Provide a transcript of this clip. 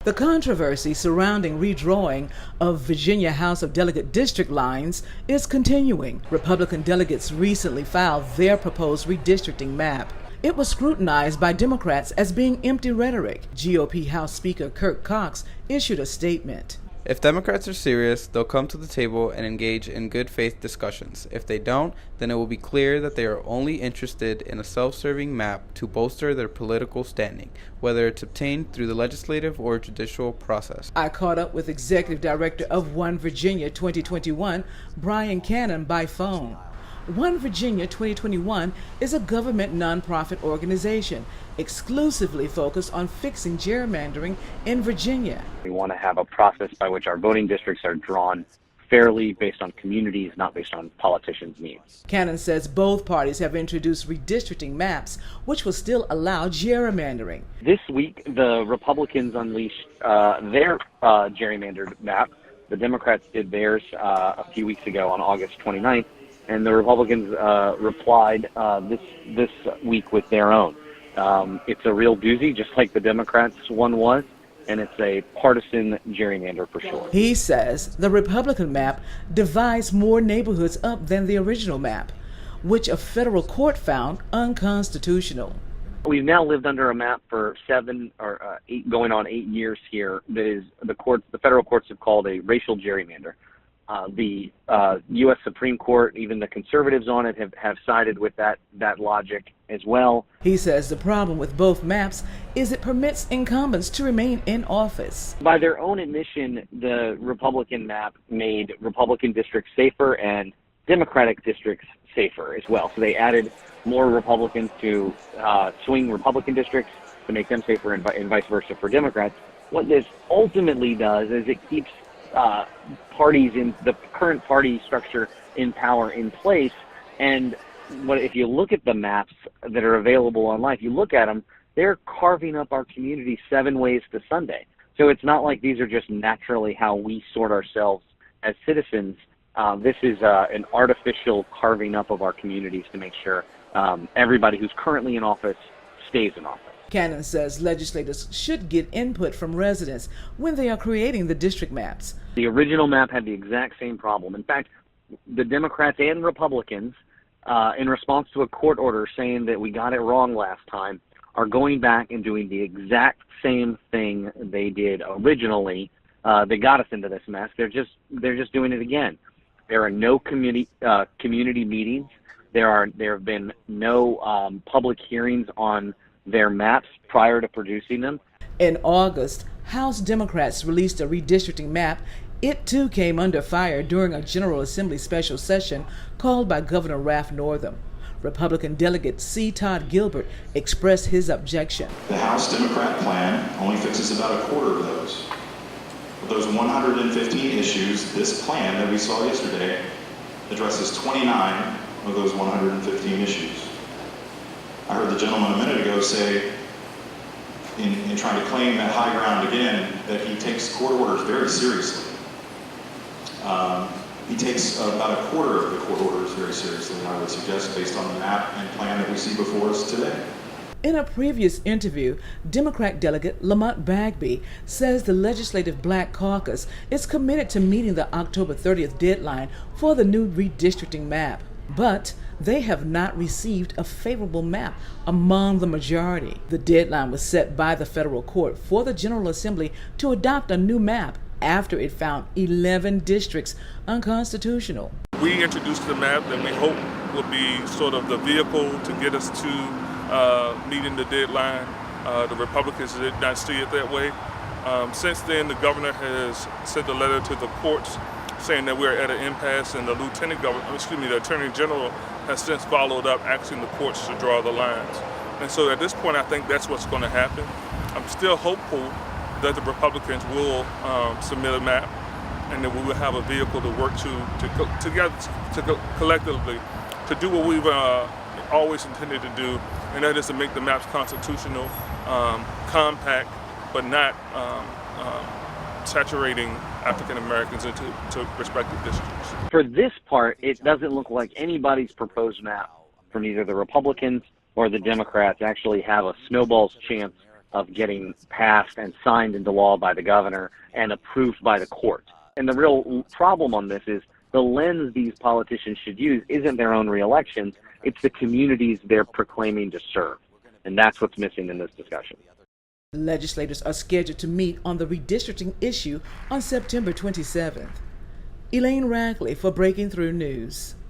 The controversy surrounding redrawing of Virginia House of Delegate district lines is continuing. Republican delegates recently filed their proposed redistricting map. It was scrutinized by Democrats as being empty rhetoric. GOP House Speaker Kirk Cox issued a statement. If Democrats are serious, they'll come to the table and engage in good faith discussions. If they don't, then it will be clear that they are only interested in a self-serving map to bolster their political standing, whether it's obtained through the legislative or judicial process. I caught up with Executive Director of One Virginia 2021, Brian Cannon, by phone. One Virginia 2021 is a government nonprofit organization exclusively focused on fixing gerrymandering in Virginia. We want to have a process by which our voting districts are drawn fairly based on communities, not based on politicians' needs. Cannon says both parties have introduced redistricting maps, which will still allow gerrymandering. This week, the Republicans unleashed their gerrymandered map. The Democrats did theirs a few weeks ago on August 29th. And the Republicans replied this week with their own. It's a real doozy, just like the Democrats' one was, and it's a partisan gerrymander for sure. He says the Republican map divides more neighborhoods up than the original map, which a federal court found unconstitutional. We've now lived under a map for 7 or 8, going on 8 years here. That is, the federal courts have called a racial gerrymander. The U.S. Supreme Court, even the conservatives on it, have sided with that logic as well. He says the problem with both maps is it permits incumbents to remain in office. By their own admission, the Republican map made Republican districts safer and Democratic districts safer as well. So they added more Republicans to swing Republican districts to make them safer and vice versa for Democrats. What this ultimately does is it keeps parties in the current party structure in power in place. And if you look at the maps that are available online, if you look at them, they're carving up our community 7 ways to Sunday. So it's not like these are just naturally how we sort ourselves as citizens. This is an artificial carving up of our communities to make sure everybody who's currently in office stays in office. Cannon says legislators should get input from residents when they are creating the district maps. The original map had the exact same problem. In fact, the Democrats and Republicans, in response to a court order saying that we got it wrong last time, are going back and doing the exact same thing they did originally. They got us into this mess. They're just doing it again. There are no community meetings. There have been no public hearings on their maps prior to producing them. In August, House Democrats released a redistricting map. It too came under fire during a General Assembly special session called by Governor Ralph Northam. Republican delegate C. Todd Gilbert expressed his objection. The House Democrat plan only fixes about a quarter of those. Of those 115 issues, this plan that we saw yesterday addresses 29 of those 115 issues. I heard the gentleman a minute ago say, in trying to claim that high ground again, that he takes court orders very seriously. He takes about a quarter of the court orders very seriously, I would suggest, based on the map and plan that we see before us today. In a previous interview, Democrat delegate Lamont Bagby says the Legislative Black Caucus is committed to meeting the October 30th deadline for the new redistricting map. But they have not received a favorable map among the majority. The deadline was set by the federal court for the General Assembly to adopt a new map after it found 11 districts unconstitutional. We introduced the map that we hope will be sort of the vehicle to get us to meeting the deadline. The Republicans did not see it that way. Since then, the governor has sent a letter to the courts saying that we're at an impasse, and the the Attorney General has since followed up asking the courts to draw the lines. And so at this point, I think that's what's going to happen. I'm still hopeful that the Republicans will submit a map, and that we will have a vehicle to work to collectively to do what we've always intended to do, and that is to make the maps constitutional, compact, but not saturating African Americans into respective districts. For this part, it doesn't look like anybody's proposed map from either the Republicans or the Democrats actually have a snowball's chance of getting passed and signed into law by the governor and approved by the court. And the real problem on this is the lens these politicians should use isn't their own reelections, it's the communities they're proclaiming to serve. And that's what's missing in this discussion. Legislators are scheduled to meet on the redistricting issue on September 27th. Elaine Rackley for Breaking Through News.